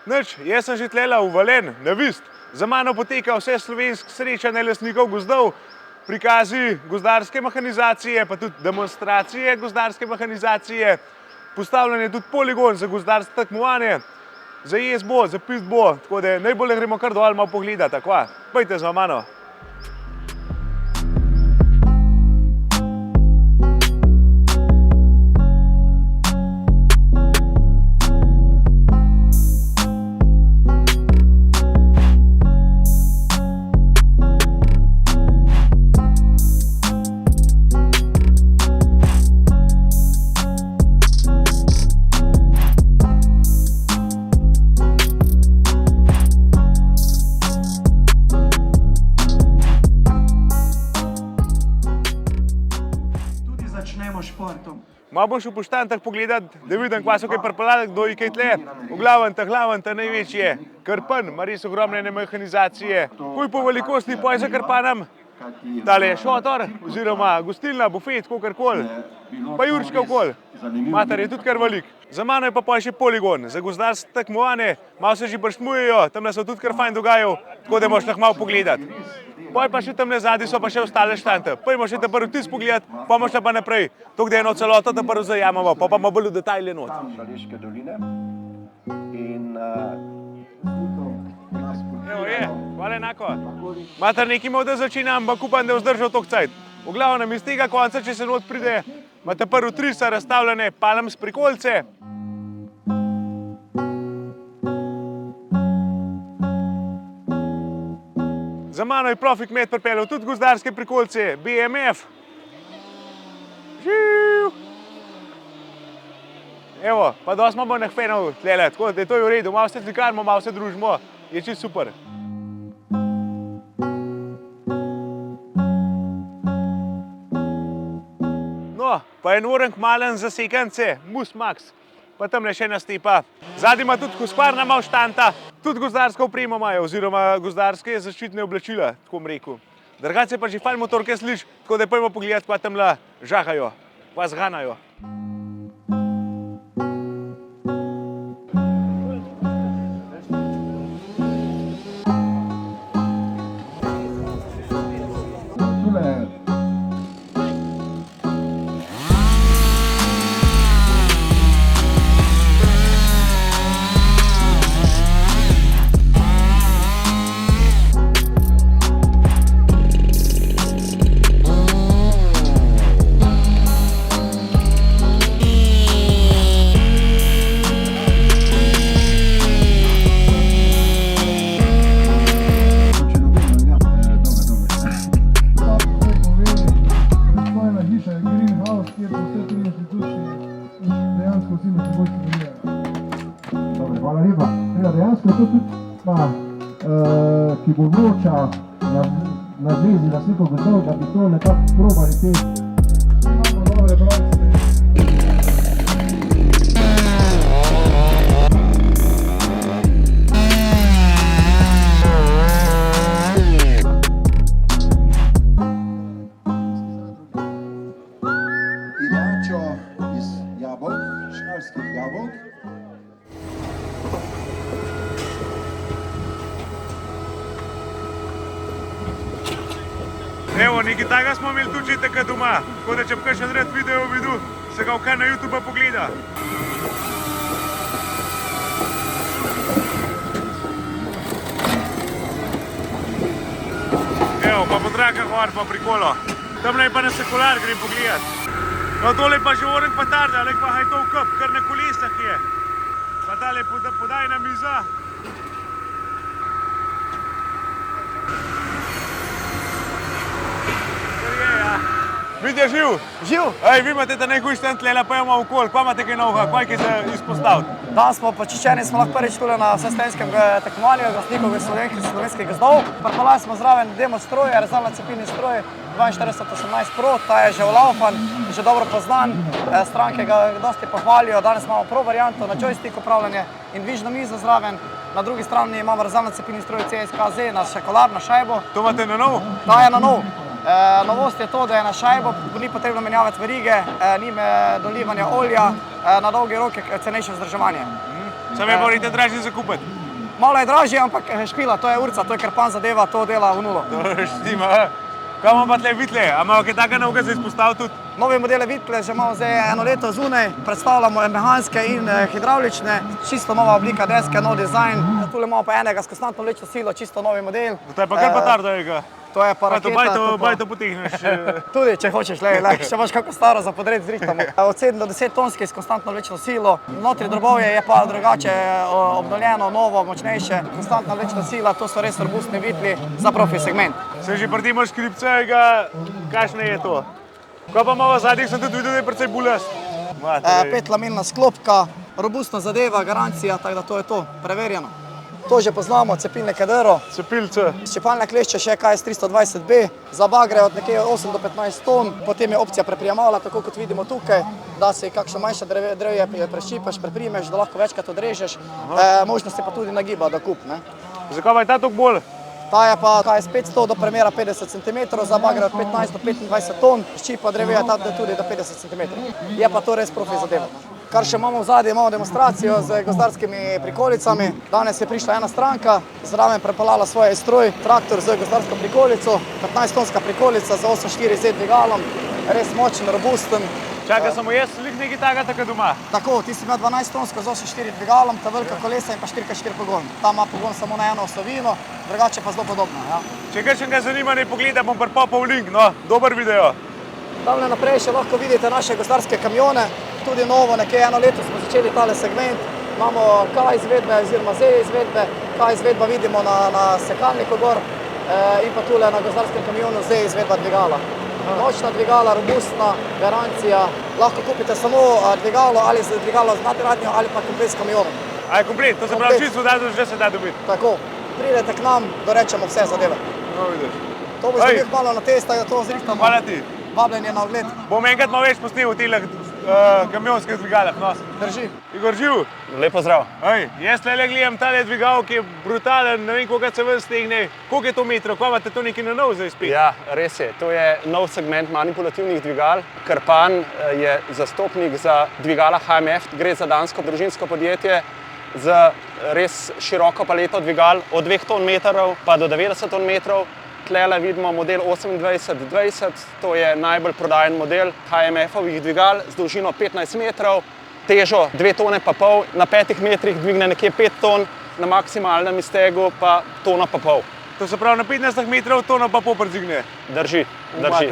Nič, jaz sem že tlela uvalen, na Vist. Za mano poteka vse slovensko srečanje lastnikov gozdov, prikazi gozdarske mehanizacije, pa tudi demonstracije gozdarske mehanizacije, postavljen je tudi poligon za gozdarsko tekmovanje, za jez bo, za pist bo, tako da najbolje gremo kar dol malo pogledati, takva. Pojďte za mano. Malo bom šel po štantah pogledati, da vidim, kva so kaj pripeljali, kdo je kaj tle. V glavnem, ta največji je krpan, ima res ogromne mehanizacije. Kuj po velikosti poj za krpanem, tale je šotor, oziroma gostilna, bufet, kakorkoli, pa jurčka okoli. Mater je tudi kar velik. Za mano je pa poj še poligon, za gozdarsko tekmovanje, malo se že brštmujejo, tamle so tudi kar fajn dogajal, tako da moš lahko malo pogledati. Poj pa še tamle zadnji so pa še ostale štante. Pojmo še ta prvi vtis pogledati, pa moš pa naprej. Tako da eno celoto ta prvi zajamemo, pa malo bolj v detajle not. Šaleške doline in Evo je, hvala enako. Mater nekaj imel, da začina, ampak upam, da je vzdržal toliko cajt. V glavnem, iz tega konca, če se not pride, imate prvi tri so razstavljene palm s prikolce. Za mano je profi kmet pripeljal tudi gozdarske prikolce, BMF. Živ! Evo, pa dosti imamo nehfenov tlele, tako da je to v redu, malo se slikarimo, malo se družimo, je čisto super. No, pa en urenk malen za sekance, Mus Max. Pa tamle še ena stepa. Zadnji ima tudi Husqvarna malo štanta, tudi gozdarska oprema imajo, oziroma gozdarske zaščitne oblačila, tako bom rekel. Drugače pa že fajn motorke sliš, tako da pojmo pogledati, kva tamle žahajo, kva zganajo. Hvala lepa. Dejansko je to tudi stvar, ki bo vroča na zvezi lastnikov gozdov, da bi to nekako probali te. Imamo dobre brojce. Ivačo iz jabolk, škarskih jabolk. Evo, nekaj takega smo imeli tudi že takrat doma, tako da če bi kakšen rad video videl, se ga kar na YouTube pogleda. Evo, pa potraka gor pa prikolo. Tamle je pa na sekular, grem pogledat. No, tole pa že orenk petarda, ali pa haj to v kup, kar na kolesah je. Pa tale podajna miza. Vidje živ? Živ. Ej, vi imate ta najhujši tam tlele, pa imamo okol, kva imate kaj novega, kva je kaj za izpostaviti? Danes smo počiščeni, smo lahko prvič tule na vsestenskem tekmovanju glasnikov slovenskih gozdov. Pripeljali smo zraven demo stroje, rezalno cepilni stroj 4218 Pro, ta je že vlaufan, že dobro poznan, stranke ga dosti pohvalijo. Danes imamo pro varianto na joystick upravljanje in dvižno mizo zraven. Na drugi strani imamo rezalno cepilni stroj CSKZ na šekular, na šajbo. To imate na nov? Ta je na nov. Novost je to, da je na šajbo, ni potrebno menjavati verige, ni dolivanja olja, na dolge roke cenejše vzdrževanje. Sam je morate dražje zakupiti. Malo je dražje, ampak špila, to je urca, to je Krpan zadeva, to dela v nulo. To štima. Kaj imamo pa tle vitle? A imamo kaj takega novega za izpostaviti tudi? Novi modele vitle že imamo zdaj eno leto zunaj, predstavljamo mehanske in hidravlične, čisto nova oblika deske, nov dizajn. Tule imamo pa enega s konstantno vlečno silo, čisto novi model. To je pa kar patardo je. To je pa raketa. Bajto potegneš. Tudi, če hočeš, še imaš kako staro za podred zrihtamo. Od 7 do 10 tonski s konstantno vlečno silo. Notri drobovje je pa drugače obnovljeno, novo, močnejše. Konstantna vlečna sila, to so res robustni vitli za profi segment. Se že pritimaš škripcega, kakšne je to? Ko pa imamo zadnjih, sem tudi videl, da je precej bulast. 5-lamilna sklopka, robustna zadeva, garancija, tako da to je to, preverjeno. To že poznamo, cepilne kadero. Cepilce. Ščepalne klešče še KS 320B, za bagre od nekje 8 do 15 ton, potem je opcija preprijemala, tako kot vidimo tukaj, da si kakšno manjše drevje preščipaš, preprimeš, da lahko večkrat odrežeš, možnosti pa tudi nagiba, da kup. Zakaj pa je ta toliko bolj? Ta je pa KS 500 do premera 50 cm, za bagre od 15 do 25 ton, ščipa drevja tudi do 50 cm. Je pa to res profi zadeva. Kar še imamo v zadnji, imamo demonstracijo z gozdarskimi prikolicami. Danes je prišla ena stranka, zraven prepeljala svoj stroj, traktor z gozdarsko prikolico, 15-tonska prikolica z 8.4Z dvigalom, res močen, robusten. Čakaj, samo jaz lik nekaj takega tako doma. Tako, ti si imel 12-tonsko z 8.4 dvigalom, ta velika kolesa in pa 4x4 pogon. Ta ima pogon samo na eno osovino, drugače pa zelo podobno. Ja. Če kakšnega zanima, ne pogleda, bom pripopal link, no, dober video. Tamle naprej še lahko vidite naše gozdarske kamione, tudi novo, nekje eno leto smo začeli tale segment. Imamo K izvedbe oziroma Z izvedbe, K izvedba vidimo na sekalniku gor in pa tule na gozdarskem kamionu Z izvedba dvigala. Močna dvigala, robustna, garancija, lahko kupite samo dvigalo ali dvigalo z nadgradnjo ali pa komplet s kamionom. A je komplet, to se pravi čisto že se da dobiti. Tako, pridete k nam, dorečemo vse zadeve. No, vidiš. To boš dobil malo na test, da to zrihtamo. Hvala ti. Vabljenje na ogled. Bom enkrat malo več posnel v teh kamionskih dvigalah. Drži. Igor, živ. Lepo zdrav. Jaz tle gledam tale dvigal, ki je brutalen, ne vem, koliko se ven stegne. Koliko je to metrov, ko imate to nekaj na nov za izpit? Ja, res je. To je nov segment manipulativnih dvigal. Krpan je zastopnik za dvigala HMF, gre za dansko družinsko podjetje z res široko paleto dvigal od 2 ton metrov pa do 90 ton metrov. Tlele vidimo model 2820, to je najbolj prodajen model HMF-ovih dvigal z dolžino 15 metrov, težo 2 tone pa pol, na 5 metrih dvigne nekje 5 ton, na maksimalnem iztegu pa tono pa pol. To se pravi, na 15 metrov tono pa pol predigne. Drži.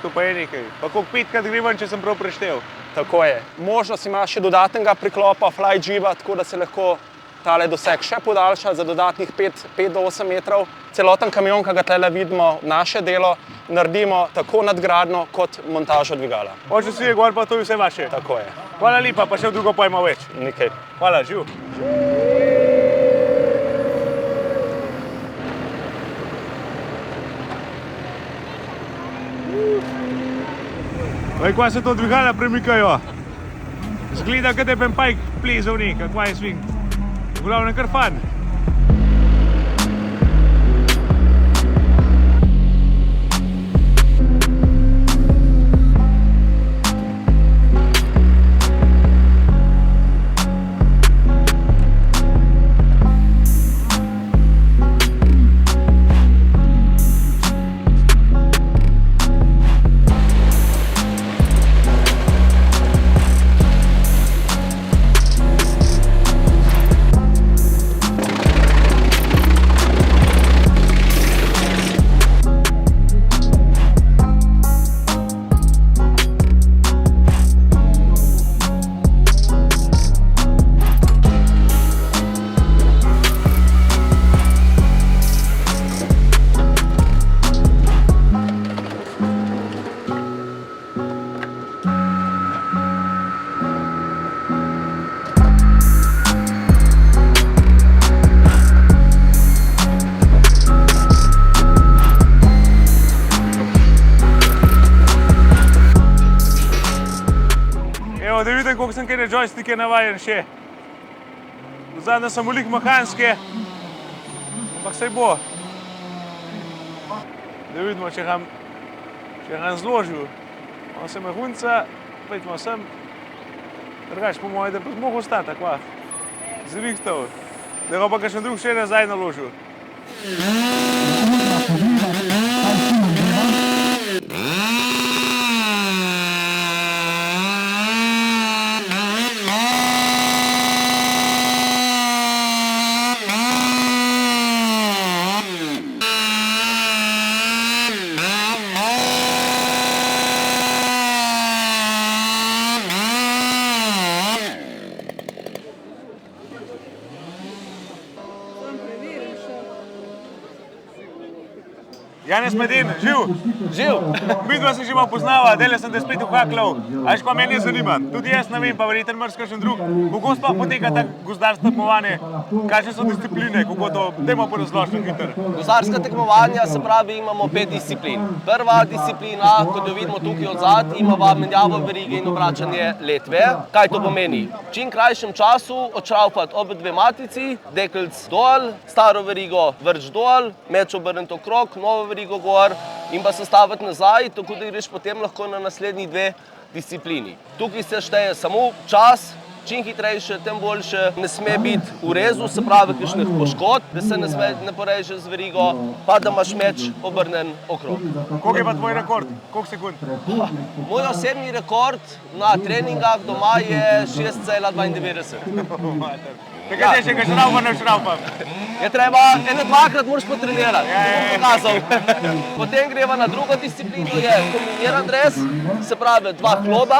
To pa je nekaj. Pa koliko 5-krat grevam, če sem prav preštel. Tako je. Možnost ima še dodatnega priklopa fly jiba, tako da se lahko tale doseg še podaljša za dodatnih 5 do 8 metrov. Celoten kamion, ki ga tele vidimo, naše delo, naredimo tako nadgradnjo kot montažo dvigala. Oče si je gor, pa to je vse vaše. Tako je. Hvala lepa, pa še v drugo pojmo več. Nikaj. Hvala, živ. Kaj se to dvigala premikajo? Zgleda, kad je pajk plezal nekaj, kaj je sving. V glavnem kar fan. Da vidim, koliko sem kjer joystike navajen še. Zadnje sem veliko mehanske, ampak saj bo. Da vidimo, če ga zložil. On se mehunca, pojdimo sem. Drugač po moje, da bi zmogel ostati, takva. Zrihtal. Da ga pa kakšen drug še nazaj naložil. Janez Medin, živ! Živ! Midva se že malo poznava, delal sem te spet v Haklov. A veš, kaj meni zanima? Tudi jaz ne vem, pa verjetno mrz kakšen drug. Kako sploh poteka tako gozdarsko tekmovanje? Kakšne so discipline? Kako to? Dajmo porazložiti hitro. Gozdarska tekmovanja, se pravi, imamo 5 disciplin. Prva disciplina, kot jo vidimo tukaj odzad, ima menjavo verige in obračanje letve. Kaj to pomeni? V čim krajšem času odšraufati obe dve matici, dekelc dol, staro verigo vrč dol, meč obrniti okrog, novo verigo gor in pa sestaviti nazaj, tako da greš potem lahko na naslednji dve disciplini. Tukaj se šteje samo čas, čim hitrejše, tem boljše. Ne sme biti v rezu, se pravi kakšnih poškodb, da se ne poreže z verigo, pa da imaš meč obrnen okrog. Koliko je pa tvoj rekord? Koliko sekund? Moj osebni rekord na treningah doma je 6,92. Takrat je še kaj šraupa, ne šraupam. Je treba, dvakrat moraš potrenirati, pokazal. Potem greva na drugo disciplino, je kombiniran dres, se pravi dva kloba,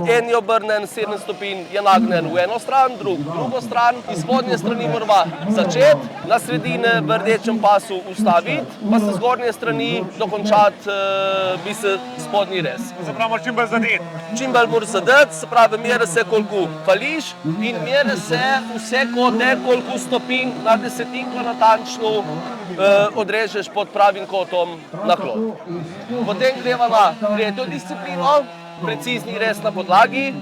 en je obrnen 7 stopinj, je nagnjen v eno stran, drugo stran, iz spodnje strani morava začeti, na sredine v rdečem pasu ustaviti, pa se zgornje strani dokončati bi se spodnji rez. Se pravi, moraš čim bolj zadeti. Čim bolj moraš zadeti, se pravi, mere se koliko fališ in mere se vse kote, koliko stopinj na desetinko natančno odrežeš pod pravim kotom na klop. Potem greva na tretjo disciplino, precizni rez na podlagi.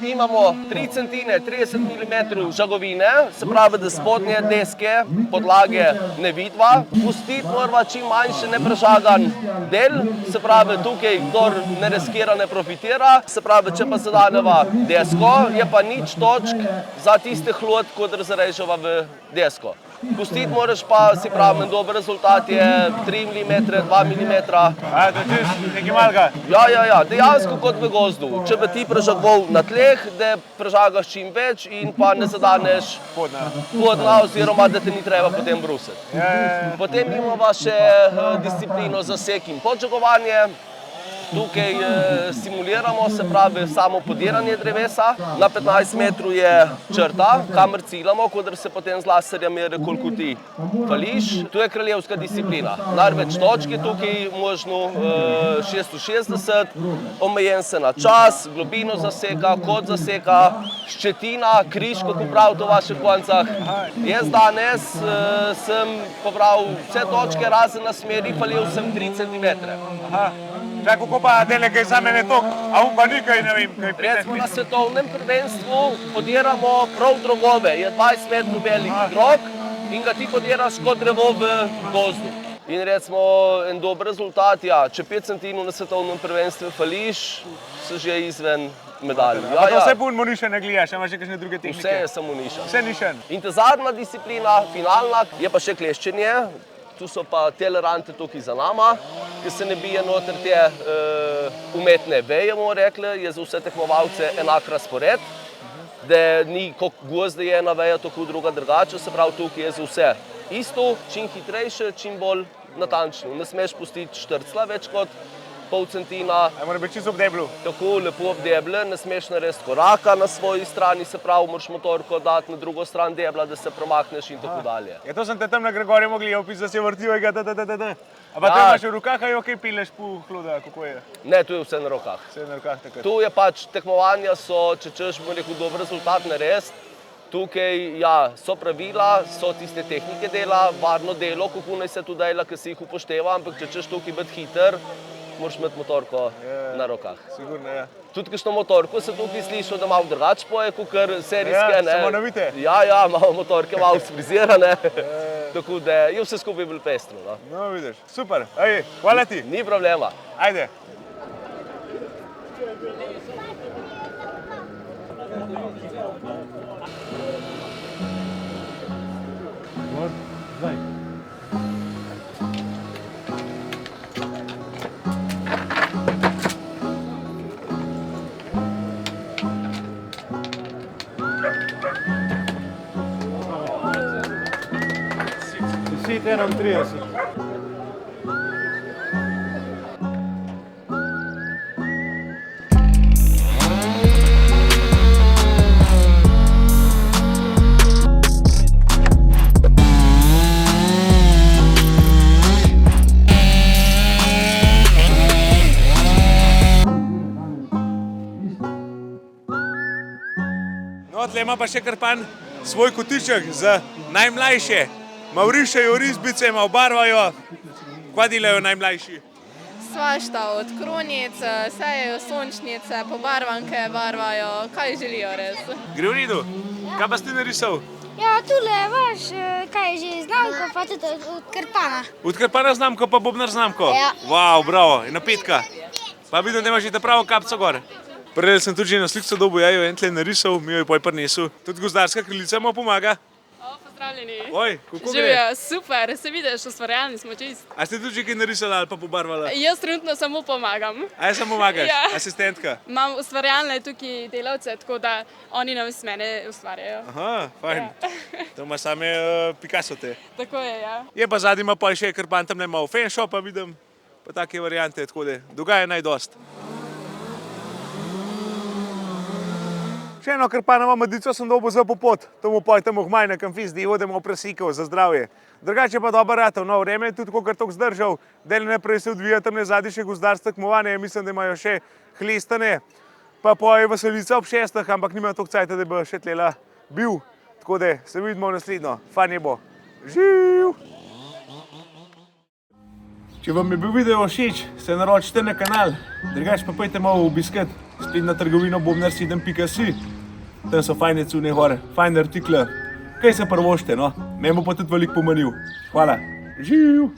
Imamo 3 centine, 30 mm žagovine, se pravi, da spodnje deske podlage ne vidva. Pustiti morava čim manjši neprežagan del, se pravi, tukaj kdor ne riskira, ne profitira. Se pravi, če pa zadaneva desko, je pa nič točk za tiste hlod, kot zareževa v desko. Pustiti moraš pa, si pravim, dober rezultat je 3 mm, 2 mm. A, to je nekaj malega? Ja, dejansko kot v gozdu. Če bi ti prežagoval na tleh, da prežagaš čim več in pa ne zadaneš podna oziroma da te ni treba potem brusiti. Potem imamo še disciplino zasek in podžagovanje. Tukaj simuliramo, se pravi, samo podiranje drevesa. Na 15 metrov je črta, kamor ciljamo, kodr se potem z laserjem mere, koliko ti fališ. To je kraljevska disciplina. Največ točk je tukaj možno 660, omejen se na čas, globino zaseka, kot zaseka, ščetina, križ, kako pravite v vaših koncah. Jaz danes sem pobral vse točke, razen na smeri, falil sem 3 cm. Čak, kako pa dele kaj za mene tok, a on pa nikaj ne vem, kaj pride. Recimo na svetovnem prvenstvu podiramo prav drogove, je 20 metrov velik drog in ga ti podiraš kot drevo v gozdu. In recimo en dober rezultat, ja, če 5 centinov na svetovnem prvenstvu fališ, si že izven medalj. Pa to vse pun muniše ne glijaš, imaš še kakšne druge tehnike? Vse je samo niša. Vse nišen. In ta zadnja disciplina, finalna, je pa še kleščenje. Tu so pa telerante tukaj za nama, ki se ne bije noter te umetne veje, bomo rekli, je za vse tekmovalce enak razpored, da ni koliko gozda je ena veja, tako druga drugače, se pravi tukaj je za vse isto, čim hitrejše, čim bolj natančno. Ne smeš pustiti štrcla več kot pol centina. Mora biti čisto ob deblu. Tako, lepo ob deble, ne smeš narediti koraka na svoji strani, se pravi, moraš motorko dati na drugo stran debla, da se premakneš in tako dalje. Ja, to sem te tam na Gregorju mogli opis, da se je vrtil, A pa to imaš v rokah, a jo kaj pileš po hloda, kako je? Ne, tu je vse na rokah. Vse na rokah takrat. Tu je pač tekmovanja so, če češ, bomo rekel, dober rezultat narediti. Tukaj, ja, so pravila, so tiste tehnike dela, varno delo, kako naj se tu dela, ki se jih upošteva, ampak če češ tukaj biti hiter, moraš imeti motorko na rokah. Sigurno, ja. Tudi kakšno motorko se tukaj slišal, da malo drugače poje, kakor serijske, ne. Samo navite. Ja, malo motorke, malo frizirane. Tako da je vse skupaj bolj pestro, no. No, vidiš, super. Ej, hvala ti. Ni problema. Ajde. 10:31. No, tle ima pa še Krpan svoj kotiček za najmlajše. Mavrišajo risbice, obarvajo. Kva delajo najmlajši? Svašta, od kronic, sejejo sončnice, pobarvanke barvajo, kaj želijo res. Gre v redu. Kaj pa si ti narisal? Ja, tule, veš, kaj je že znamko, pa tudi od Krpana. Od Krpana znamko pa Bobnar znamko? Ja. Wow, bravo, in napetka. Pa vidim, da imaš že ta pravo kapco gor. Prej sem tudi že na slikco dobil, ja jo en tle narisal, mi jo je poj prinesel. Tudi gozdarska kraljica mu pomaga. Pozdravljeni. Oj, kako gre? Živjo, super, se vidiš, ustvarjalni smo čist. A ste tudi že kaj narisala ali pa pobarvala? Jaz trenutno samo pomagam. A jaz samo pomagaš? Ja. Asistentka? Imam ustvarjalne tukaj delavce, tako da oni nam s mene ustvarjajo. Aha, fajn. To ima same Picasso te. Tako je, ja. Je pa zadnji ima pa še Krpan tam malo fanshopa vidim, pa take variante, tako da dogaja najdost. Še eno Krpanovo madico sem dobil za popot, to mu pojtem v hmaj na kamfis, da jih odemo presikal za zdravje. Drugače pa dober ratov, no vreme je tudi kakor toliko zdržal, del naprej se odvija tam zadnji še gozdarstvo tekmovanje, mislim, da imajo še hlestane, pa poje veselica ob 6, ampak nimajo toliko cajta, da bi še tlela bil, tako da se vidimo naslednjo, fajn je bo. Živ! Če vam je bil video všeč, se naročite na kanal, drugače pa pojdite malo obiskat spletno trgovino bobnar7.si. Tam so fajne cune gore, fajne artikle. Kaj se prvošte, no? Me bo pa tudi veliko pomenil. Hvala. Živ!